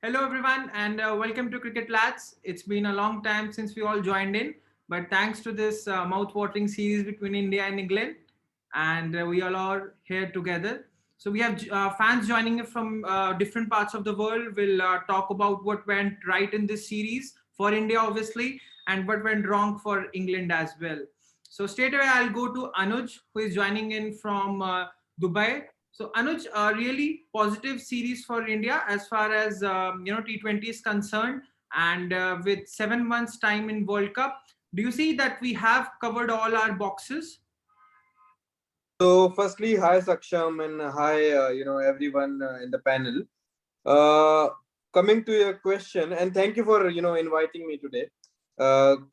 Hello, everyone, and welcome to Cricket Lads. It's been a long time since we all joined in, but thanks to this mouth-watering series between India and England, and we all are here together. So we have fans joining us from different parts of the world. We'll talk about what went right in this series for India, obviously, and what went wrong for England as well. So straight away, I'll go to Anuj, who is joining in from Dubai. So Anuj, a really positive series for India as far as T20 is concerned, and with 7 months time in World Cup, do you see that we have covered all our boxes? So, firstly, hi Saksham and hi, everyone in the panel. Uh, Coming to your question, and thank you for inviting me today.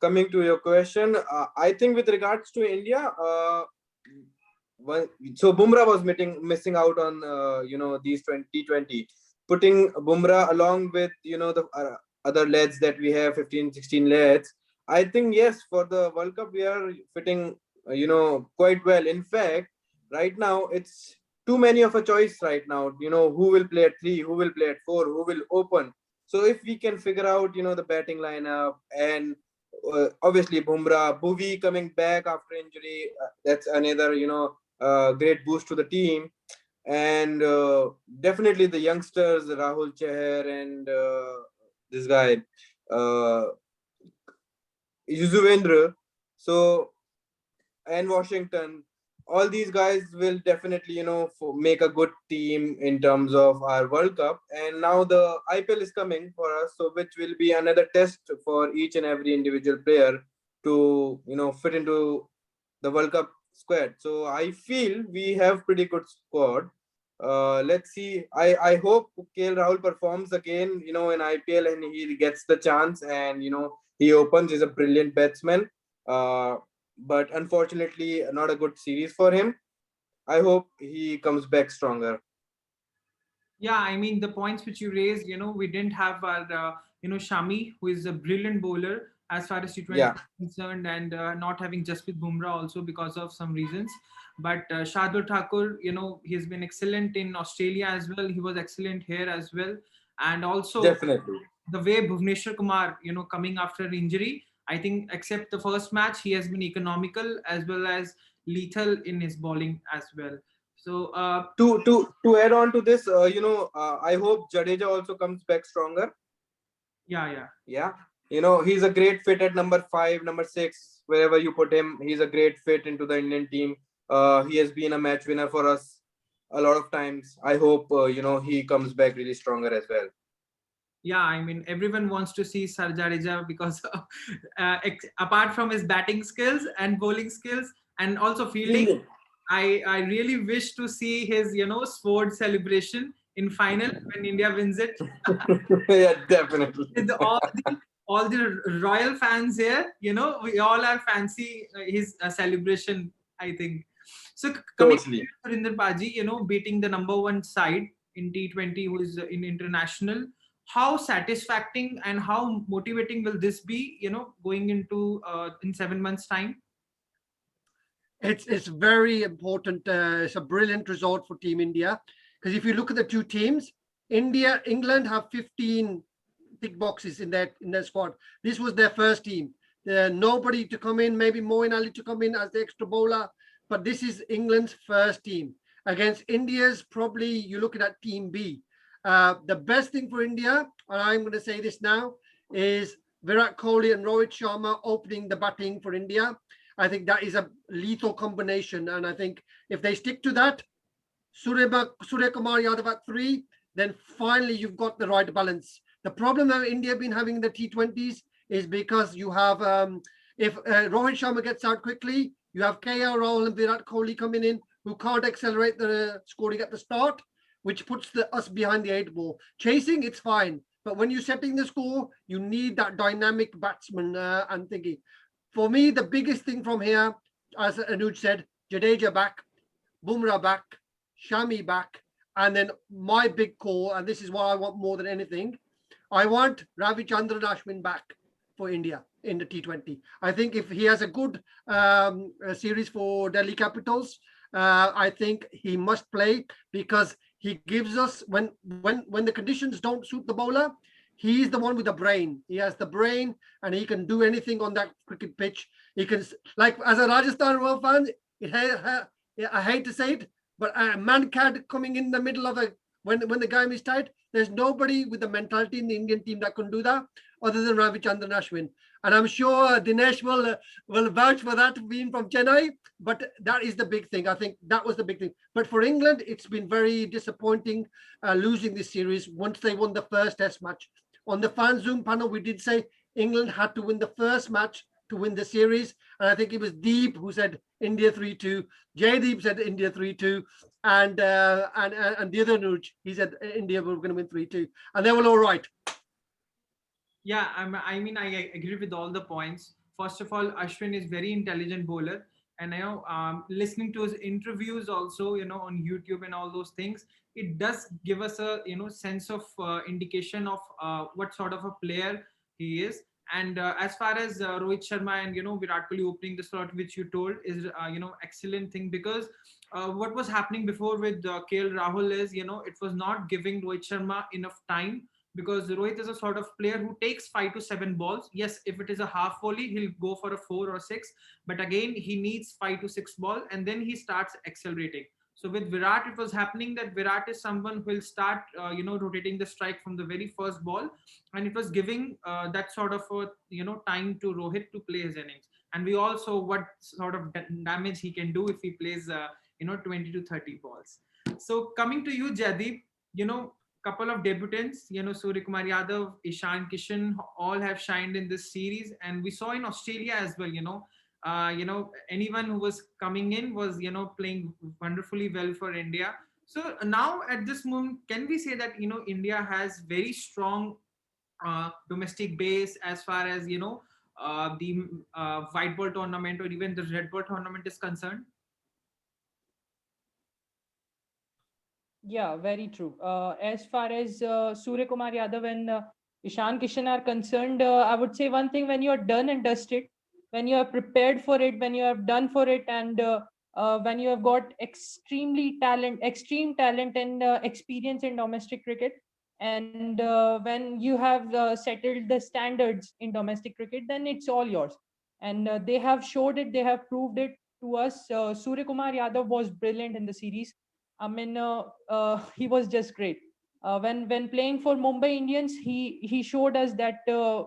Coming to your question, I think with regards to India, so Bumrah was missing out on these 2020, putting Bumrah along with the other lads that we have 15, 16 lads. I think yes, for the World Cup we are fitting quite well. In fact, right now it's too many of a choice right now. Who will play at three, who will play at four, who will open. So if we can figure out the batting lineup and obviously Bumrah, Bhuvi coming back after injury, that's another great boost to the team. And definitely the youngsters, Rahul Chahar and this guy, uh, Yuzuvendra. So and Washington. All these guys will definitely, make a good team in terms of our World Cup. And now the IPL is coming for us, so which will be another test for each and every individual player to, fit into the World Cup squad. So I feel we have pretty good squad. Let's see. I hope KL Rahul performs again, in IPL and he gets the chance and he opens. He's a brilliant batsman. But unfortunately, not a good series for him. I hope he comes back stronger. Yeah, I mean the points which you raised, we didn't have our, Shami, who is a brilliant bowler as far as T20 Yeah, is concerned, and not having Jasprit Bumrah also because of some reasons. But Shardul Thakur, he has been excellent in Australia as well. He was excellent here as well, and also definitely. the way Bhuvneshwar Kumar, coming after injury, I think except the first match, he has been economical as well as lethal in his bowling as well. So To add on to this, I hope Jadeja also comes back stronger. yeah, yeah. Yeah, he's a great fit at number five, number six, wherever you put him. He's a great fit into the Indian team. He has been a match winner for us a lot of times. I hope he comes back really stronger as well. Yeah, I mean, everyone wants to see Sar Jadeja because apart from his batting skills and bowling skills and also fielding, Fielding. I really wish to see his, sword celebration in final when India wins it. Yeah, definitely. With all the royal fans here, we all are fancy his celebration, I think. So coming Totally. to Surinder Paji, beating the number 1 side in T20, who is in international. How satisfying and how motivating will this be? Going into in 7 months' time. It's very important. It's a brilliant result for Team India because if you look at the two teams, England have 15 tick boxes in their squad. This was their first team. Nobody to come in, maybe Moeen Ali to come in as the extra bowler, but this is England's first team against India's. Probably you're looking at Team B. The best thing for India, and I'm going to say this now, is Virat Kohli and Rohit Sharma opening the batting for India. I think that is a lethal combination. And I think if they stick to that, Surya Kumar Yadav at three, then finally you've got the right balance. The problem that India have been having in the T20s is because you have, if Rohit Sharma gets out quickly, you have KL Rahul and Virat Kohli coming in who can't accelerate the scoring at the start, which puts us behind the 8 ball. Chasing, it's fine. But when you're setting the score, you need that dynamic batsman and thinking. For me, the biggest thing from here, as Anuj said, Jadeja back, Bumrah back, Shami back, and then my big call, and this is what I want more than anything, I want Ravichandran Ashwin back for India in the T20. I think if he has a good series for Delhi Capitals, I think he must play because He gives us when the conditions don't suit the bowler, he's the one with the brain. He has the brain, and he can do anything on that cricket pitch. He can, like as a Rajasthan Royal fan, I hate to say it, but a man cat coming in the middle of a when the game is tight, there's nobody with the mentality in the Indian team that can do that other than Ravichandran Ashwin. And I'm sure Dinesh will vouch for that, being from Chennai. But that is the big thing. I think that was the big thing. But for England, it's been very disappointing losing this series once they won the first Test match. On the fan Zoom panel, we did say England had to win the first match to win the series. And I think it was Deep who said India 3-2. Jaydeep said India 3-2. And the other Nuj, he said India were going to win 3-2. And they were all right. Yeah, I mean, I agree with all the points. First of all, Ashwin is very intelligent bowler, and listening to his interviews also, on YouTube and all those things, it does give us a sense of indication of what sort of a player he is. And as far as Rohit Sharma and Virat Kohli opening the slot, which you told is excellent thing, because what was happening before with KL Rahul is it was not giving Rohit Sharma enough time, because Rohit is a sort of player who takes 5 to 7 balls. Yes, if it is a half volley, he'll go for a 4 or 6. But again, he needs 5 to 6 ball, and then he starts accelerating. So with Virat, it was happening that Virat is someone who will start, rotating the strike from the very first ball, and it was giving that sort of time to Rohit to play his innings. And we all saw what sort of damage he can do if he plays, 20 to 30 balls. So coming to you, Jadeep, couple of debutants, Surya Kumar Yadav, Ishan Kishan, all have shined in this series, and we saw in Australia as well. Anyone who was coming in was playing wonderfully well for India. So now at this moment, can we say that India has very strong domestic base as far as the white ball tournament or even the red ball tournament is concerned? Yeah, very true. As far as Surya Kumar Yadav and Ishan Kishan are concerned, I would say one thing: when you are done and dusted, when you are prepared for it, when you have done for it, and when you have got extreme talent and experience in domestic cricket, and when you have settled the standards in domestic cricket, then it's all yours. And they have showed it, they have proved it to us. Surya Kumar Yadav was brilliant in the series. I mean, he was just great. When playing for Mumbai Indians, he showed us that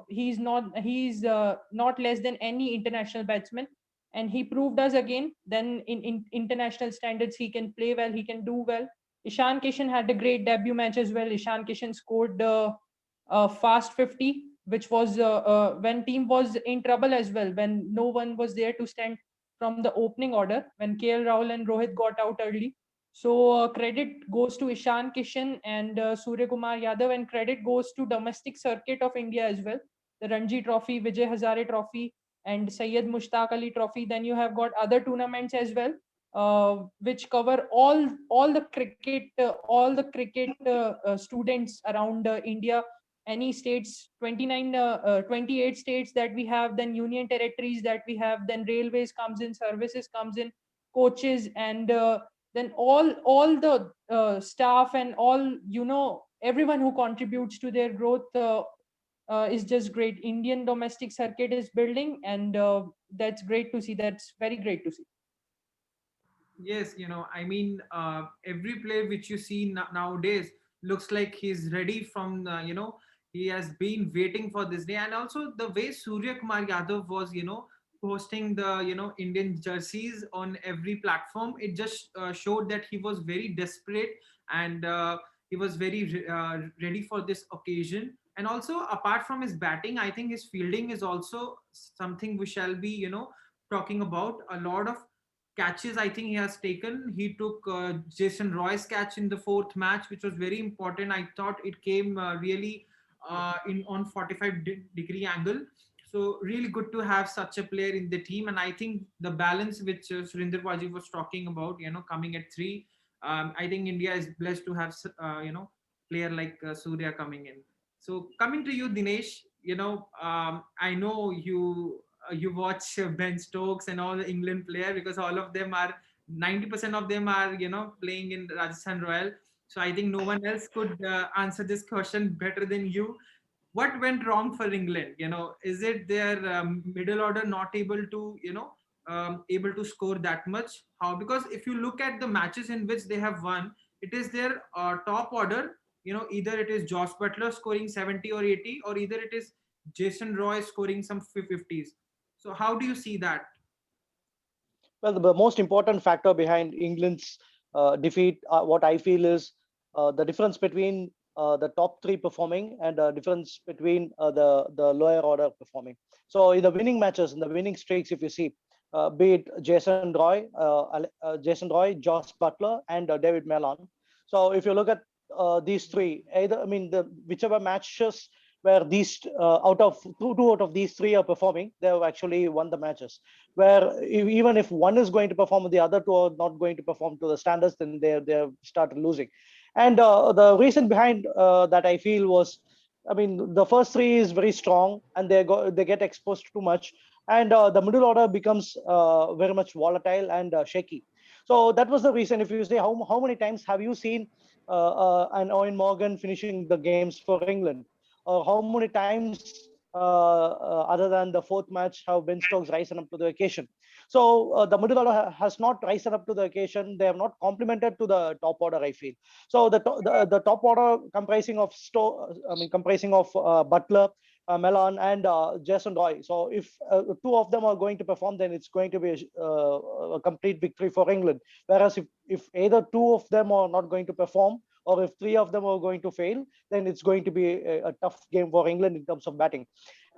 he's not less than any international batsman, and he proved us again. Then in international standards, he can play well, he can do well. Ishan Kishan had a great debut match as well. Ishan Kishan scored fast 50, which was when team was in trouble as well, when no one was there to stand from the opening order, when KL Rahul and Rohit got out early. So credit goes to Ishan Kishan and Surya Kumar Yadav, and credit goes to domestic circuit of India as well. The Ranji Trophy, Vijay Hazare Trophy, and Syed Mushtaq Ali Trophy. Then you have got other tournaments as well, which cover all the cricket students around India. Any states, 28 states that we have, then union territories that we have, then railways comes in, services comes in, coaches, and then all the staff and all everyone who contributes to their growth is just great. Indian domestic circuit is building, and that's great to see. That's very great to see. Yes, I mean, every play which you see nowadays looks like he's ready from the, he has been waiting for this day. And also the way Surya Kumar Yadav was, posting the, Indian jerseys on every platform, it just showed that he was very desperate, and he was very ready for this occasion. And also, apart from his batting, I think his fielding is also something we shall be, talking about. A lot of catches I think he has taken. He took Jason Roy's catch in the fourth match, which was very important. I thought it came really in on 45-degree angle. So really good to have such a player in the team. And I think the balance which Surinder Paji was talking about, coming at three, I think India is blessed to have player like Surya coming in. So coming to you, Dinesh, I know you watch Ben Stokes and all the England player, because all of them are 90% of them are playing in Rajasthan Royal. So I think no one else could answer this question better than you. What went wrong for England? Is it their middle order not able to, able to score that much? How? Because if you look at the matches in which they have won, it is their top order. Either it is Josh Butler scoring 70 or 80, or either it is Jason Roy scoring some 50s. So how do you see that? Well, the most important factor behind England's defeat, what I feel is the difference between the top three performing and the difference between the lower order performing. So in the winning matches, in the winning streaks, if you see, be it Jason Roy, Josh Butler, and David Mellon. So if you look at these three, either I mean the whichever matches where these out of two out of these three are performing, they have actually won the matches. Where even if one is going to perform, the other two are not going to perform to the standards, then they have started losing. And the reason behind that I feel was, I mean, the first three is very strong and they get exposed too much, and the middle order becomes very much volatile and shaky. So that was the reason. If you say how many times have you seen an Owen Morgan finishing the games for England, or how many times other than the fourth match have Ben Stokes risen up to the occasion? So the middle order has not risen up to the occasion. They have not complemented to the top order, I feel. So the top order comprising of Butler, Mellon, and Jason Roy. So if two of them are going to perform, then it's going to be a complete victory for England. Whereas if either two of them are not going to perform, or if three of them are going to fail, then it's going to be a tough game for England in terms of batting.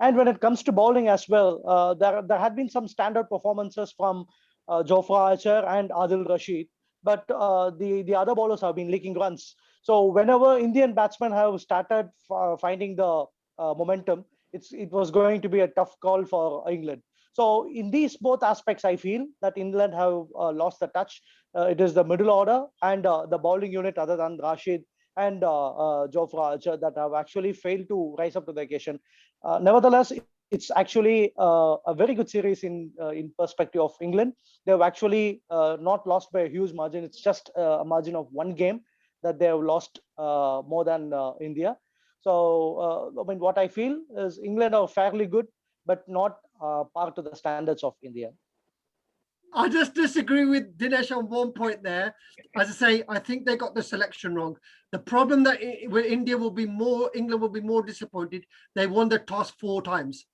And when it comes to bowling as well, there had been some standard performances from Jofra Archer and Adil Rashid, but the other bowlers have been leaking runs. So whenever Indian batsmen have started finding the momentum, it was going to be a tough call for England. So in these both aspects, I feel that England have lost the touch. It is the middle order and the bowling unit, other than Rashid and Jofra Archer, that have actually failed to rise up to the occasion. Nevertheless, it's actually a very good series in perspective of England. They have actually not lost by a huge margin. It's just a margin of one game that they have lost more than India. So I mean, what I feel is England are fairly good, but not par to the standards of India. I just disagree with Dinesh on one point there. As I say, I think they got the selection wrong. The problem that where England will be more disappointed. They won the toss 4 times,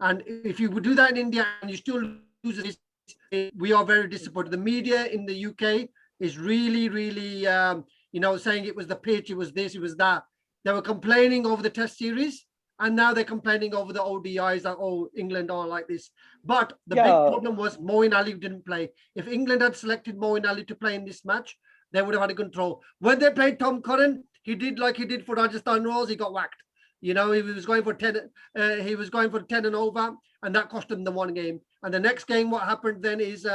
and if you would do that in India and you still lose this, we are very disappointed. The media in the UK is really, really, saying it was the pitch, it was this, it was that. They were complaining over the Test series, and now they're complaining over the ODIs that, oh, England are like this. But the big problem was Moeen Ali didn't play. If England had selected Moeen Ali to play in this match, they would have had a control. When they played Tom Curran, he did like he did for Rajasthan Royals. He got whacked. He was going for 10. He was going for 10 and over, and that cost him the one game. And the next game, what happened then is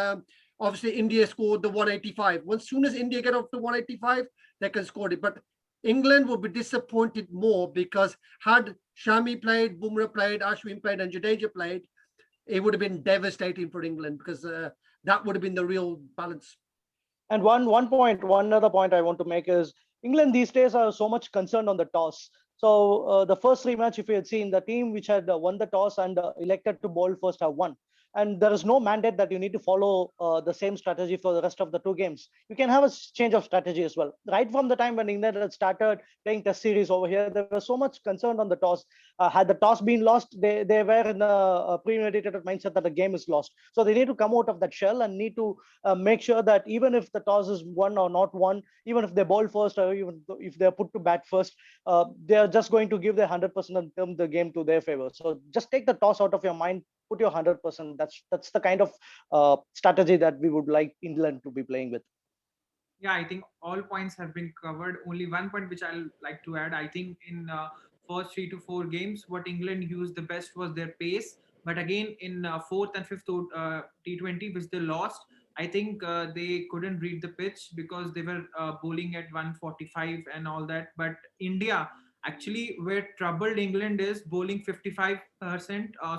obviously India scored the 185. As soon as India get up to 185, they can score it. But England will be disappointed more, because had Shami played, Bumrah played, Ashwin played, and Jadeja played, it would have been devastating for England, because that would have been the real balance. And one other point I want to make is England these days are so much concerned on the toss. So the first three match, if you had seen, the team which had won the toss and elected to bowl first have won. And there is no mandate that you need to follow the same strategy for the rest of the two games. You can have a change of strategy as well. Right from the time when England had started playing Test series over here, there was so much concern on the toss. Had the toss been lost, they were in a premeditated mindset that the game is lost. So they need to come out of that shell and need to make sure that even if the toss is won or not won, even if they bowl first or even if they're put to bat first, they're just going to give their 100% and turn the game to their favor. So just take the toss out of your mind, put your 100%. That's the kind of strategy that we would like England to be playing with. Yeah, I think all points have been covered. Only one point which I'll like to add. I think in first 3 to 4 games, what England used the best was their pace. But again, in fourth and fifth T20, which they lost, I think they couldn't read the pitch because they were bowling at 145 and all that. But India, actually, where troubled England is bowling 55%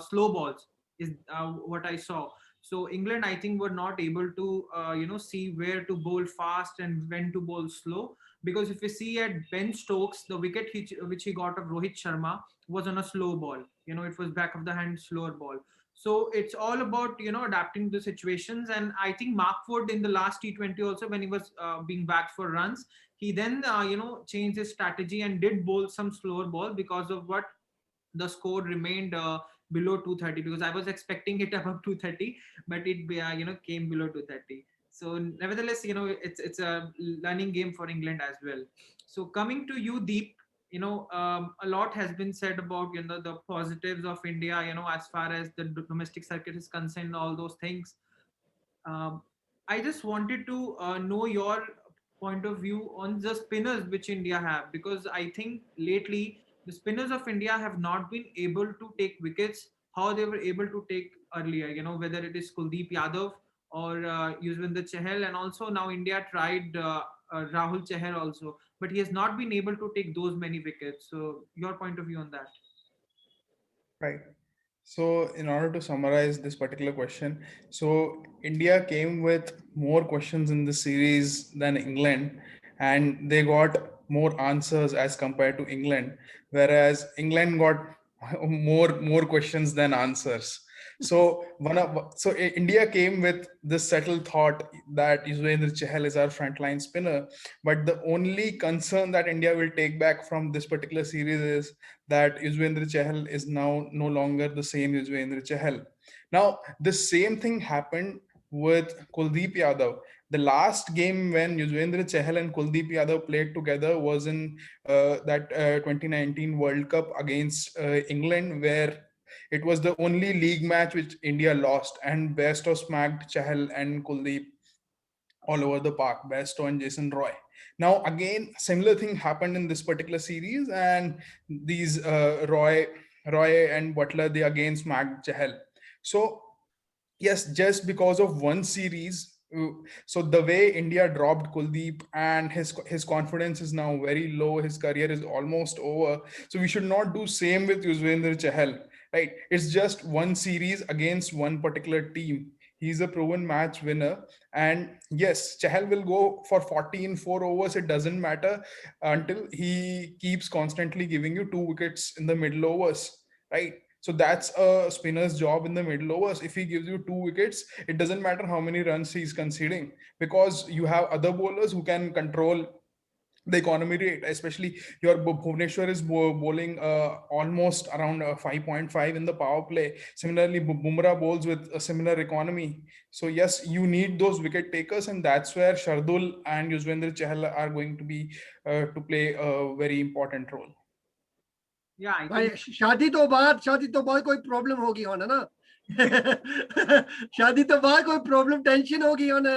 slow balls is what I saw. So England, I think, were not able to see where to bowl fast and when to bowl slow. because if you see at Ben Stokes, the wicket which he got of Rohit Sharma was on a slow ball. It was back of the hand slower ball. So it's all about adapting to situations. And I think Mark Wood in the last T20 also, when he was being backed for runs, he then changed his strategy and did bowl some slower ball, because of what the score remained below 230, because I was expecting it above 230, but it came below 230. So nevertheless, it's a learning game for England as well. So coming to you, Deep, a lot has been said about the positives of India, as far as the domestic circuit is concerned, all those things. um, I just wanted to know your point of view on the spinners which India have, because I think lately the spinners of India have not been able to take wickets how they were able to take earlier. Whether it is Kuldeep Yadav or Yuzvendra Chahal, and also now India tried Rahul Chahar also, but he has not been able to take those many wickets. So your point of view on that? Right. So, in order to summarize this particular question, so India came with more questions in the series than England, and they got more answers as compared to England, whereas England got more questions than answers. So India came with this settled thought that Yuzvendra Chahal is our frontline spinner, but the only concern that India will take back from this particular series is that Yuzvendra Chahal is now no longer the same Yuzvendra Chahal. Now, the same thing happened with Kuldeep Yadav. The last game when Yuzvendra Chahal and Kuldeep Yadav played together was in that 2019 World Cup against England, where it was the only league match which India lost, and Bairstow smacked Chahal and Kuldeep all over the park, Bairstow and Jason Roy. Now, again, similar thing happened in this particular series, and these Roy and Butler, they again smacked Chahal. So, yes, just because of one series, so the way India dropped Kuldeep, and his confidence is now very low, his career is almost over. So we should not do same with Yuzvendra Chahal, right? It's just one series against one particular team. He's a proven match winner, and yes, Chahal will go for 40 in 4 overs. It doesn't matter until he keeps constantly giving you 2 wickets in the middle overs, right? So that's a spinner's job in the middle overs. If he gives you 2 wickets, it doesn't matter how many runs he's conceding, because you have other bowlers who can control the economy rate. Especially your Bhuvneshwar is bowling almost around 5.5 in the power play. Similarly, Bumrah bowls with a similar economy. So yes, you need those wicket takers, and that's where Shardul and Yuzvendra Chahal are going to be to play a very important role. Yeah, I भाई think शादी तो बाद कोई problem होगी होना ना शादी तो बाद कोई प्रॉब्लम टेंशन होगी होना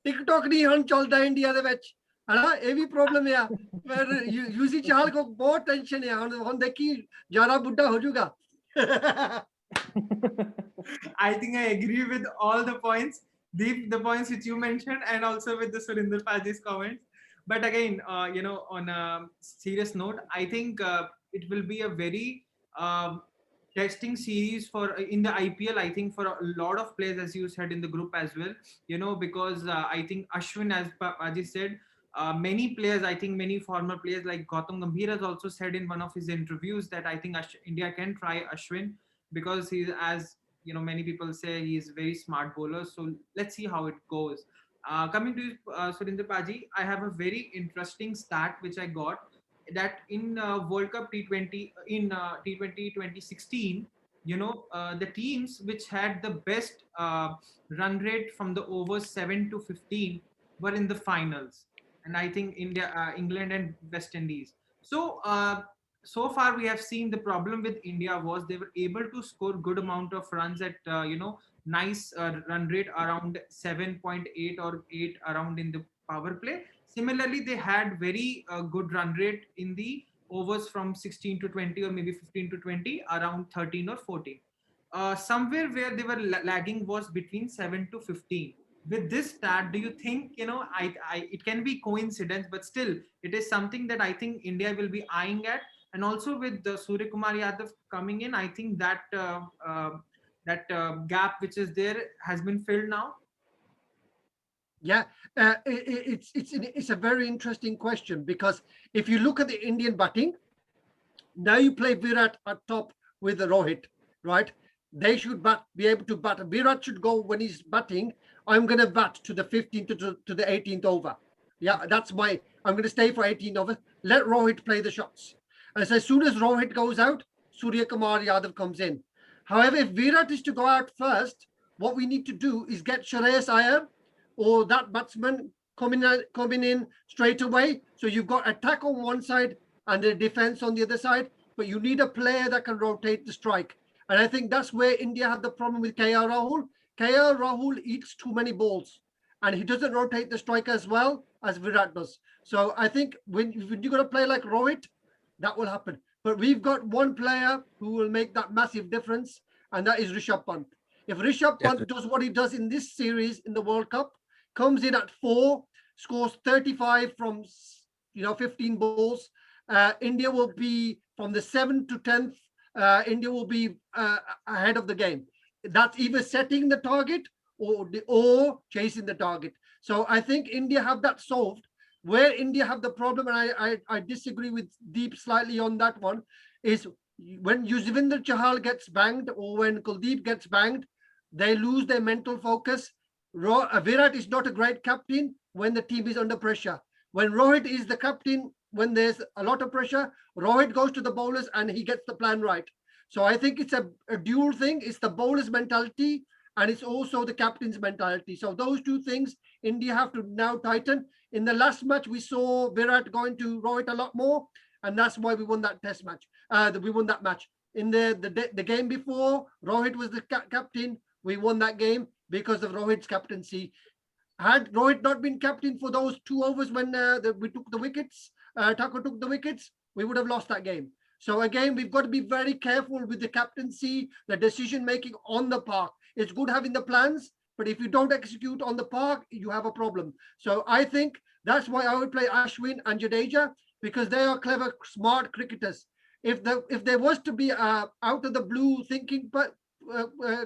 टिकटॉक नहीं हन चलता इंडिया दे विच है ना ये भी प्रॉब्लम है पर यूसी चाल को बहुत टेंशन है हम देखी ज्यादा बुढ़ा हो जाएगा I think I agree with all the points, the points which you mentioned, and also with the Surinder Paji's comments. But again, on a serious note, I think it will be a very testing series for in the IPL. I think for a lot of players, as you said in the group as well. Because I think Ashwin, as Paji said, many players, I think many former players like Gautam Gambhir has also said in one of his interviews that I think India can try Ashwin, because he's, as many people say, he's a very smart bowler. So let's see how it goes. Coming to Surinder Paji, I have a very interesting stat which I got, that in World Cup T20, in T20 2016, the teams which had the best run rate from the overs 7 to 15 were in the finals. And I think England and West Indies. So far we have seen the problem with India was they were able to score good amount of runs at nice run rate around 7.8 or 8 around in the power play. Similarly, they had very good run rate in the overs from 16 to 20, or maybe 15 to 20, around 13 or 14. Somewhere where they were lagging was between 7 to 15. With this stat, do you think, it can be coincidence, but still it is something that I think India will be eyeing at. And also with the Surya Kumar Yadav coming in, I think that gap which is there has been filled now. Yeah, it's a very interesting question, because if you look at the Indian batting, now you play Virat at top with the Rohit, right? They should be able to bat. Virat should go when he's batting. I'm going to bat to the 15th to the 18th over. Yeah, that's my. I'm going to stay for 18 overs. Let Rohit play the shots. And so as soon as Rohit goes out, Surya Kumar Yadav comes in. However, if Virat is to go out first, what we need to do is get Shreyas Iyer or that batsman coming in straight away. So you've got attack on one side and the defense on the other side, but you need a player that can rotate the strike. And I think that's where India have the problem with KR Rahul. KR Rahul eats too many balls and he doesn't rotate the strike as well as Virat does. So I think when you're going to play like Rohit, that will happen. But we've got one player who will make that massive difference, and that is Rishabh Pant. If Rishabh Pant does what he does in this series in the World Cup, comes in at 4, scores 35 from 15 balls, India will be from the 7th to 10th. India will be ahead of the game. That's either setting the target or chasing the target. So I think India have that solved. Where India have the problem, and I disagree with Deep slightly on that one, is when Yuzvendra Chahal gets banged or when Kuldeep gets banged, they lose their mental focus. Virat is not a great captain when the team is under pressure. When Rohit is the captain, when there's a lot of pressure, Rohit goes to the bowlers and he gets the plan right. So I think it's a dual thing. It's the bowler's mentality and it's also the captain's mentality. So those two things India have to now tighten. In the last match, we saw Virat going to Rohit a lot more, and that's why we won that test match. We won that match. In the game before, Rohit was the captain. We won that game because of Rohit's captaincy. Had Rohit not been captain for those 2 overs when we took the wickets, Thakur took the wickets, we would have lost that game. So again, we've got to be very careful with the captaincy, the decision making on the park. It's good having the plans, but if you don't execute on the park, you have a problem. So I think that's why I would play Ashwin and Jadeja, because they are clever, smart cricketers. If there was to be out of the blue thinking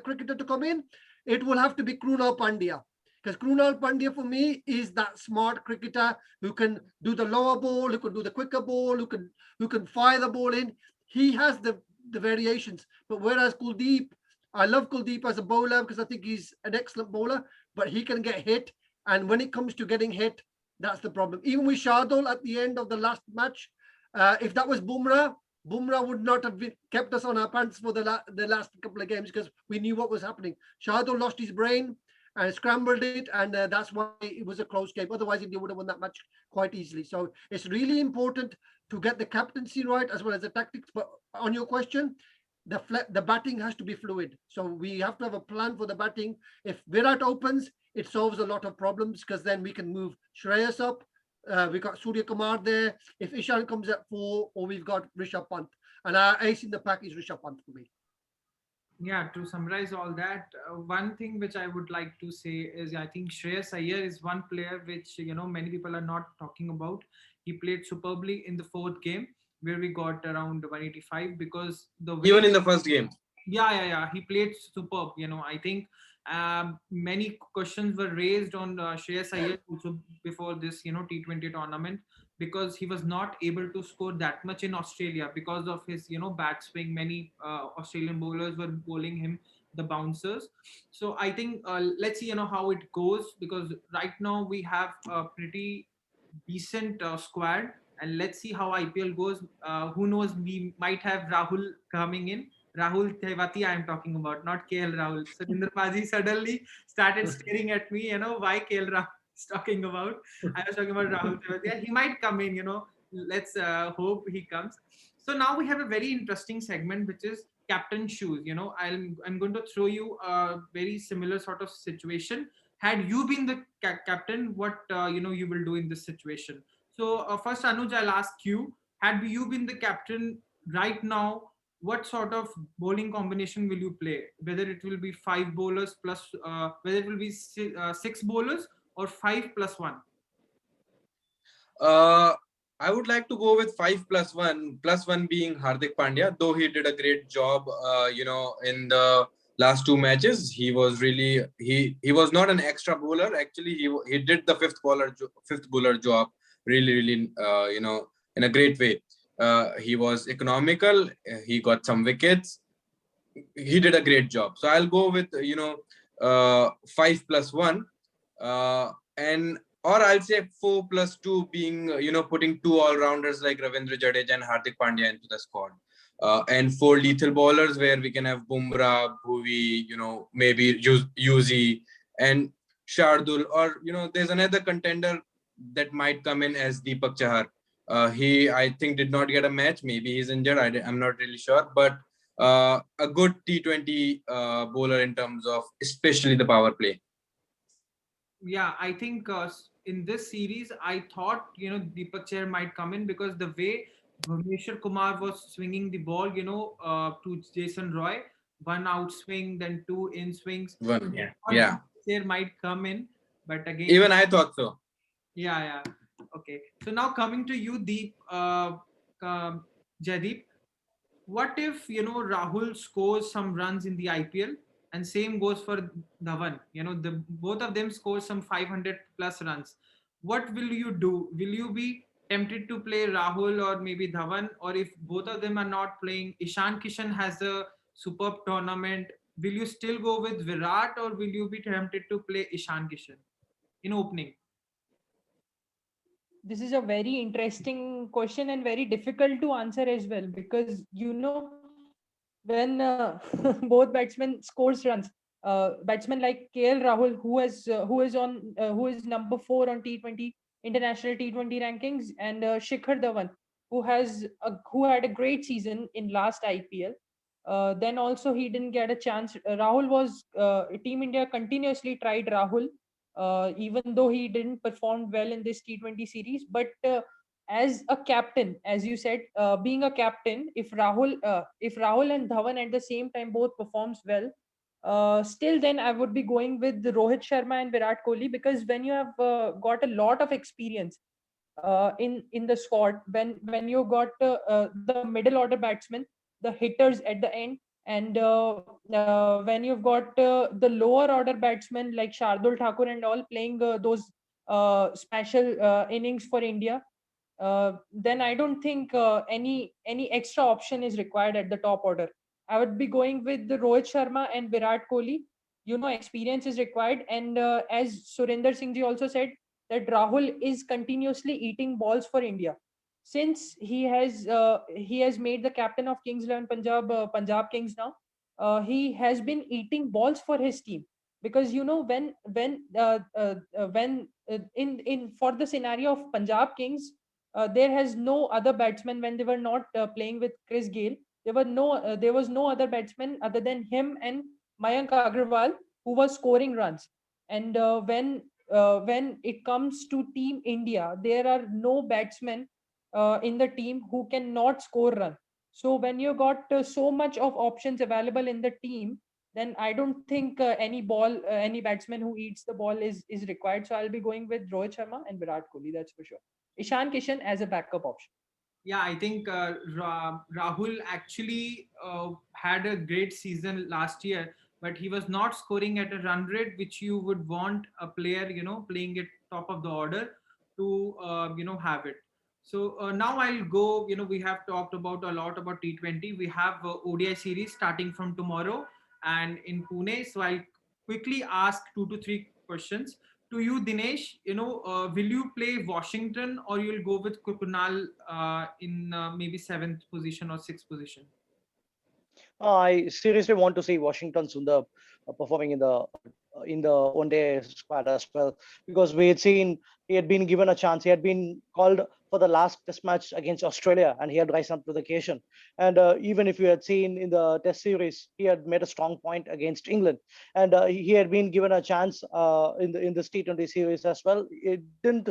cricketer to come in, it will have to be Krunal Pandya. Because Krunal Pandya for me is that smart cricketer who can do the lower ball, who can do the quicker ball, who can fire the ball in. He has the variations. But whereas Kuldeep, I love Kuldeep as a bowler because I think he's an excellent bowler, but he can get hit. And when it comes to getting hit, that's the problem. Even with Shardul at the end of the last match, if that was Bumrah would not have kept us on our pants for the last couple of games because we knew what was happening. Shardul lost his brain and scrambled it, and that's why it was a close game. Otherwise, India would have won that match quite easily. So it's really important to get the captaincy right as well as the tactics. But on your question, the batting has to be fluid. So we have to have a plan for the batting. If Virat opens, it solves a lot of problems because then we can move Shreyas up. We got Surya Kumar there. If Ishan comes at 4, or we've got Rishabh Pant. And our ace in the pack is Rishabh Pant for me. Yeah, to summarize all that, one thing which I would like to say is I think Shreyas Iyer is one player which many people are not talking about. He played superbly in the 4th game where we got around 185 because the way Even in the first game. Yeah, he played superb. I think many questions were raised on Shreyas Iyer also before this T20 tournament because he was not able to score that much in Australia because of his bat swing. Many Australian bowlers were bowling him the bouncers. So I think let's see how it goes because right now we have a pretty decent squad and let's see how IPL goes. Who knows, we might have Rahul coming in. Rahul Tewati I am talking about, not KL Rahul. So Surinder Paji suddenly started staring at me, why KL Rahul is talking about. I was talking about Rahul Tewati. And he might come in, let's hope he comes. So now we have a very interesting segment, which is captain shoes. I'm going to throw you a very similar sort of situation. Had you been the captain, what you will do in this situation? So first, Anuj, I'll ask you: had you been the captain right now, what sort of bowling combination will you play? Whether it will be 5 bowlers plus, whether it will be 6 bowlers or 5 plus 1. I would like to go with 5+1, +1 being Hardik Pandya, though he did a great job, in the last two matches. He was really he was not an extra bowler. Actually, he did the fifth bowler job really in a great way. He was economical. He got some wickets. He did a great job. So I'll go with 5+1, and or I'll say 4+2, being putting two all rounders like Ravindra Jadeja and Hardik Pandya into the squad, and four lethal bowlers where we can have Bumrah, Bhuvi, maybe Yuzi and Shardul, or there's another contender that might come in as Deepak Chahar. He, I think, did not get a match. Maybe he's injured. I'm not really sure, but a good T20 bowler in terms of especially the power play. Yeah, I think in this series, I thought Deepak Chahar might come in because the way Bhuvneshwar Kumar was swinging the ball, to Jason Roy, one out swing, then two in swings. One, I thought yeah. Deepak Chahar might come in, but again, Even I thought so. yeah. Okay, so now coming to you, Deep, Jaideep, what if Rahul scores some runs in the IPL, and same goes for Dhawan? The both of them score some 500 plus runs. What will you do? Will you be tempted to play Rahul or maybe Dhawan? Or if both of them are not playing, Ishan Kishan has a superb tournament. Will you still go with Virat, or will you be tempted to play Ishan Kishan in opening? This is a very interesting question and very difficult to answer as well, because when both batsmen scores runs, batsmen like KL Rahul, who is number 4 on T20 international T20 rankings, and Shikhar Dhawan, who had a great season in last IPL. Then also he didn't get a chance. Rahul was Team India continuously tried Rahul, even though he didn't perform well in this T20 series. But as a captain, as you said, being a captain, if Rahul and Dhawan at the same time both performs well, still then I would be going with Rohit Sharma and Virat Kohli, because when you have got a lot of experience in the squad, when you got the middle order batsmen, the hitters at the end, and when you've got the lower order batsmen like Shardul Thakur and all playing those special innings for India, then I don't think any extra option is required at the top order. I would be going with the Rohit Sharma and Virat Kohli. Experience is required, and as Surinder Singh ji also said, that Rahul is continuously eating balls for India since he has made the captain of Kings 11 Punjab Kings now. He has been eating balls for his team, because in for the scenario of Punjab Kings, there has no other batsman when they were not playing with Chris Gale. There was no other batsman other than him and Mayank Agarwal who was scoring runs. And when it comes to Team India, there are no batsmen in the team who cannot score run. So when you got so much of options available in the team, then I don't think any batsman who eats the ball is required. So I'll be going with Rohit Sharma and Virat Kohli, that's for sure. Ishan Kishan as a backup option. Yeah, I think Rahul actually had a great season last year, but he was not scoring at a run rate which you would want a player, playing it top of the order to, have it. So now I'll go. We have talked about a lot about T20. We have ODI series starting from tomorrow and in Pune. So I'll quickly ask 2 to 3 questions to you, Dinesh. Will you play Washington, or you'll go with Kunal in maybe seventh position or sixth position? I seriously want to see Washington Sundar performing in the one day squad as well, because we had seen he had been given a chance. He had been called for the last test match against Australia, and he had risen up to the occasion. And even if you had seen in the test series, he had made a strong point against England, and he had been given a chance in this T20 series as well. It didn't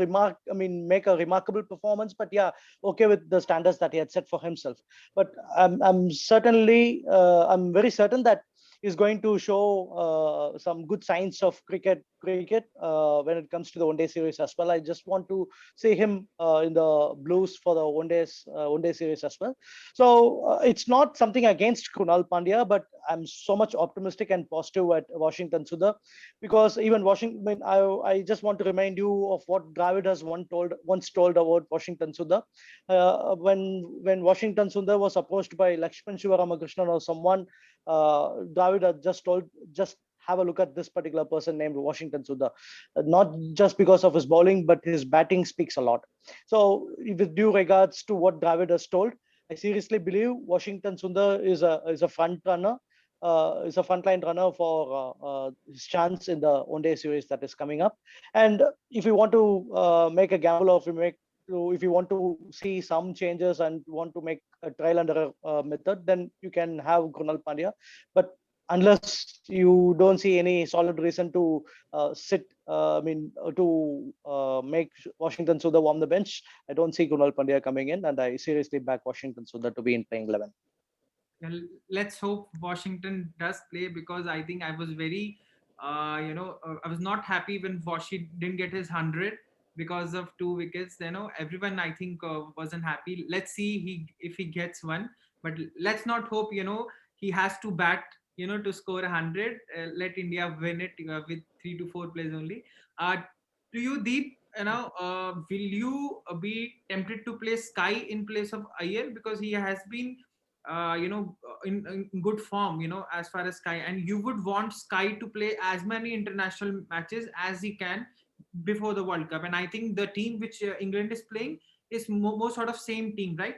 make a remarkable performance, but yeah, okay with the standards that he had set for himself. But I'm very certain that is going to show some good signs of cricket cricket when it comes to the one-day series as well. I just want to see him in the Blues for the one-day series as well. So it's not something against Kunal Pandya, but I'm so much optimistic and positive at Washington Sundar, because even Washington. I mean, I just want to remind you of what Dravid has once told about Washington Sundar. When Washington Sundar was approached by Lakshman Sivaramakrishnan or someone, Dravid had just have a look at this particular person named Washington Sundar. Not just because of his bowling, but his batting speaks a lot. So, with due regards to what Dravid has told, I seriously believe Washington Sundar is a front runner, is a frontline runner for his chance in the one-day series that is coming up. And if you want to make a gamble, or if you want to see some changes and want to make a trial under a method, then you can have Krunal Pandya. But unless you don't see any solid reason to make Washington Sundar warm the bench, I don't see Krunal Pandya coming in, and I seriously back Washington Sundar to be in playing 11. Well, let's hope Washington does play, because I think I was very, I was not happy when Washi didn't get his 100 because of 2 wickets. Everyone I think wasn't happy. Let's see if he gets one, but let's not hope. He has to bat. To score 100. Let India win it with 3 to 4 plays only. To you, Deep, will you be tempted to play Sky in place of Iyer, because he has been in good form, as far as Sky, and you would want Sky to play as many international matches as he can before the World Cup. And I think the team which England is playing is more sort of same team, right?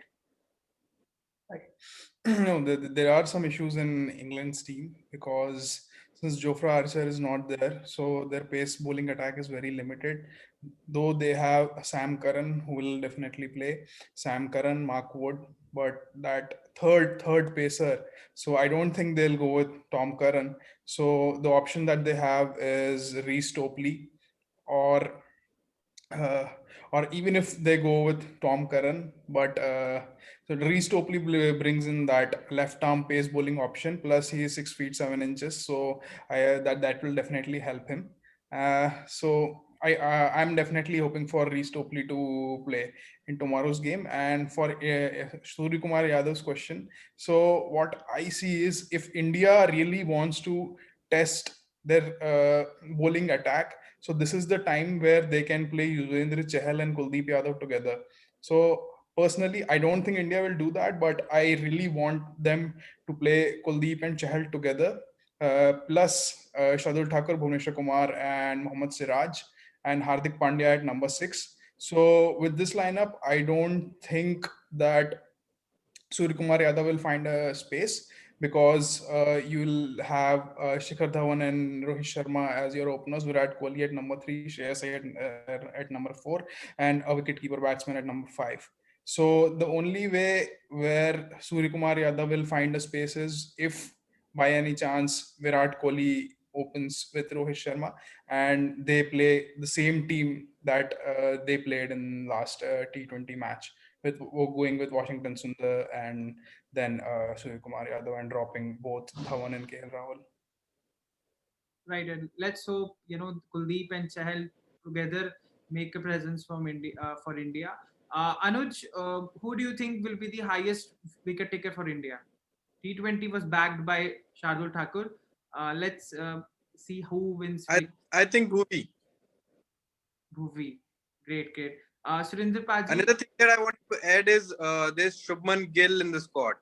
No, there are some issues in England's team, because since Jofra Archer is not there, so their pace bowling attack is very limited. Though they have Sam Curran, who will definitely play, Sam Curran, Mark Wood, but that third pacer. So I don't think they'll go with Tom Curran. So the option that they have is Reece Topley, or uh, or even if they go with Tom Curran, but so Reece Topley brings in that left arm pace bowling option. Plus, he is 6 feet 7 inches, so that will definitely help him. So I'm definitely hoping for Reece Topley to play in tomorrow's game. And for Surya Kumar Yadav's question, so what I see is, if India really wants to test their bowling attack, so this is the time where they can play Yuzvendra Chahal and Kuldeep Yadav together. So personally, I don't think India will do that, but I really want them to play Kuldeep and Chahal together. Plus Shardul Thakur, Bhuvneshwar Kumar, and Mohammad Siraj, and Hardik Pandya at number 6. So with this lineup, I don't think that Surya Kumar Yadav will find a space, because you'll have Shikhar Dhawan and Rohit Sharma as your openers, Virat Kohli at number 3, Shreyas Iyer at number 4, and a wicketkeeper batsman at number 5. So the only way where Surya Kumar Yadav will find a space is if by any chance Virat Kohli opens with Rohit Sharma and they play the same team that they played in last T20 match, with going with Washington Sundar and then Surya Kumar Yadav, and dropping both Dhawan and KL Rahul. Right, and let's hope Kuldeep and Chahal together make a presence for India. Anuj, who do you think will be the highest wicket taker for India? T20 was backed by Shardul Thakur. Let's see who wins. I think Bhuvi. Bhuvi. Great. Surinder Paji. Another thing that I want to add is there's Shubman Gill in the squad.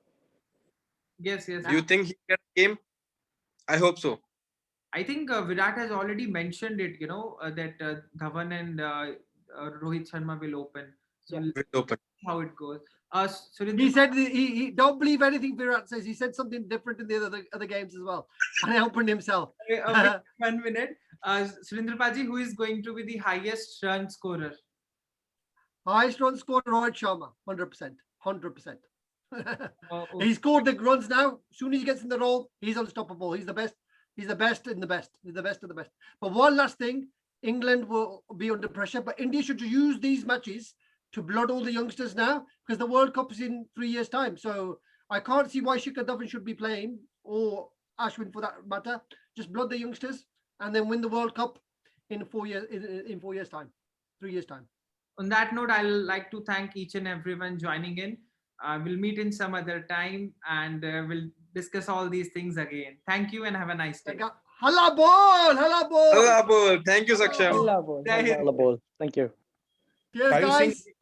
Yes. Do you think he can game? I hope so. I think Virat has already mentioned it, that Dhawan and Rohit Sharma will open. So Will open. How it goes. He said he don't believe anything Virat says. He said something different in the other games as well, and he opened himself. 1 minute. Surinder Paji, who is going to be the highest run scorer? Highest run scorer, Rohit Sharma, 100%. He scored the runs now. As soon as he gets in the role, he's unstoppable. He's the best. He's the best in the best. He's the best of the best. But one last thing, England will be under pressure, but India should use these matches to blood all the youngsters now, because the World Cup is in 3 years' time. So I can't see why Shikhar Dhawan should be playing, or Ashwin for that matter. Just blood the youngsters and then win the World Cup in 4 years, in 4 years' time, 3 years' time. On that note, I'll like to thank each and everyone joining in. We'll meet in some other time and we'll discuss all these things again. Thank you and have a nice day. Hala ball, hala ball. Allah, Abul. Thank you, Saksham. Allah bol, Jai Hind. All aboard. Thank you. Cheers, Are you guys. seeing